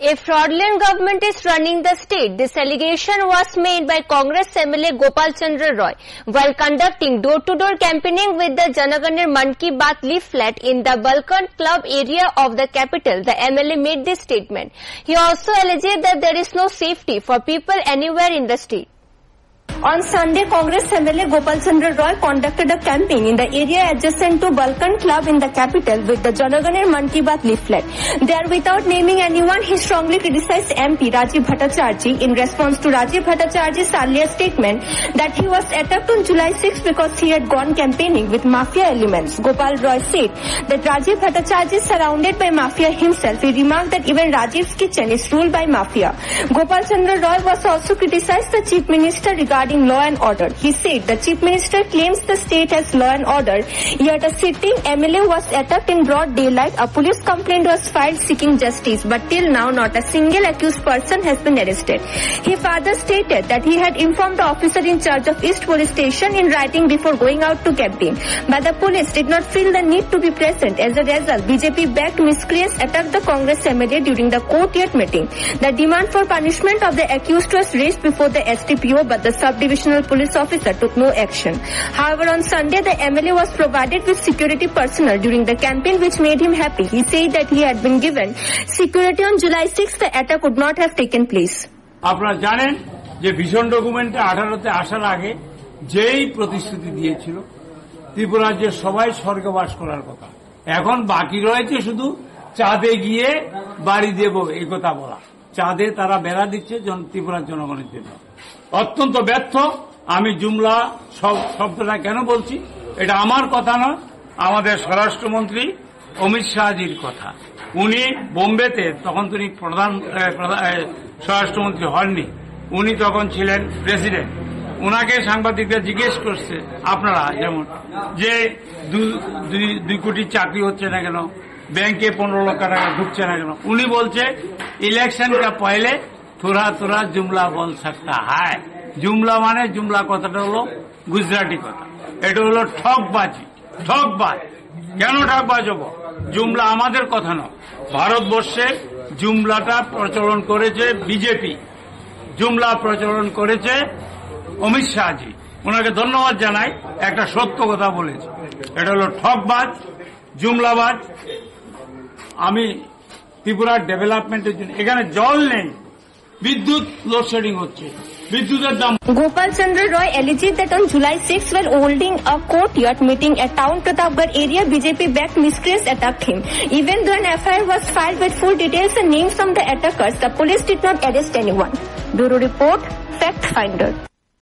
A fraudulent government is running the state. This allegation was made by Congress MLA Gopal Chandra Roy while conducting door-to-door campaigning with the Janaganer Man Ki Baat leaflet in the Balkan Club area of the capital. The MLA made this statement. He also alleged that there is no safety for people anywhere in the state. On Sunday, Congress MLA Gopal Chandra Roy conducted a campaign in the area adjacent to Balkan Club in the capital with the Janaganer Man Ki Baat leaflet. There, without naming anyone, he strongly criticized MP Rajiv Bhattacharjee in response to Rajiv Bhattacharjee's earlier statement that he was attacked on July 6 because he had gone campaigning with mafia elements. Gopal Roy said that Rajiv Bhattacharjee is surrounded by mafia himself. He remarked that even Rajiv's kitchen is ruled by mafia. Gopal Chandra Roy was also criticized the Chief Minister regarding law and order. He said the Chief Minister claims the state has law and order, yet a sitting MLA was attacked in broad daylight. A police complaint was filed seeking justice, but till now not a single accused person has been arrested. He further stated that he had informed the officer in charge of East Police Station in writing before going out to campaign, but the police did not feel the need to be present. As a result, BJP-backed miscreants attacked the Congress MLA during the courtyard meeting. The demand for punishment of the accused was raised before the SDPO, but the Sub-Divisional Police Officer took no action. However, on Sunday, the MLA was provided with security personnel during the campaign, which made him happy. He said that he had been given security on July 6. The attack would not have taken place. আপনারা জানেন যে vision ডকুমেন্টে 18তে আসার আগে যেই প্রতিশ্রুতি দিয়েছিল ত্রিপুরার যে সবাই স্বর্গবাস করার কথা, এখন বাকি রয়েছে শুধু চাঁদে গিয়ে বাড়ি দেব এই কথা বলা। চাঁদে তারা বেড়া দিচ্ছে ত্রিপুরার জনগণের জন্য। অত্যন্ত ব্যর্থ। আমি জুমলা শব্দটা কেন বলছি, এটা আমার কথা নয়, আমাদের স্বরাষ্ট্রমন্ত্রী অমিত শাহজির কথা। উনি বোম্বেতে, তখন তিনি প্রধান স্বরাষ্ট্রমন্ত্রী হননি, উনি তখন ছিলেন প্রেসিডেন্ট। উনাকে সাংবাদিকরা জিজ্ঞেস করছে, আপনারা যেমন যে 2 কোটি চাকরি হচ্ছে না কেন, ব্যাংকে 15 লক্ষ টাকা ঢুকছে না কেন, উনি বলছে ইলেকশন কা পহলে থোড়া থোড়া জুমলা বল সকতা হ্যায়। জুমলা মানে, জুমলা কথাটা হলো গুজরাটি কথা, এটা হলো ঠকবাজি। ঠকবাজ কেন ঠকবাজ হবো? জুমলা আমাদের কথা নয়, ভারতবর্ষে জুমলাটা প্রচলন করেছে বিজেপি, জুমলা প্রচলন করেছে অমিত শাহজি। ওনাকে ধন্যবাদ জানাই, একটা সত্য কথা বলেছে। এটা হলো ঠকবাজ, জুমলাবাজ। আমি ত্রিপুরার ডেভেলপমেন্টের জন্য, এখানে জল নেই, বিদ্যুৎ লোডশেডিং হচ্ছে, বিদ্যুতের দাম। Gopal Chandra Roy alleged that on July 6, while holding a courtyard meeting at Town Pratapgarh area, BJP-backed miscreants attacked him. Even though an FIR was filed with full details and names of the attackers, the police did not arrest anyone. Bureau Report, Fact Finder.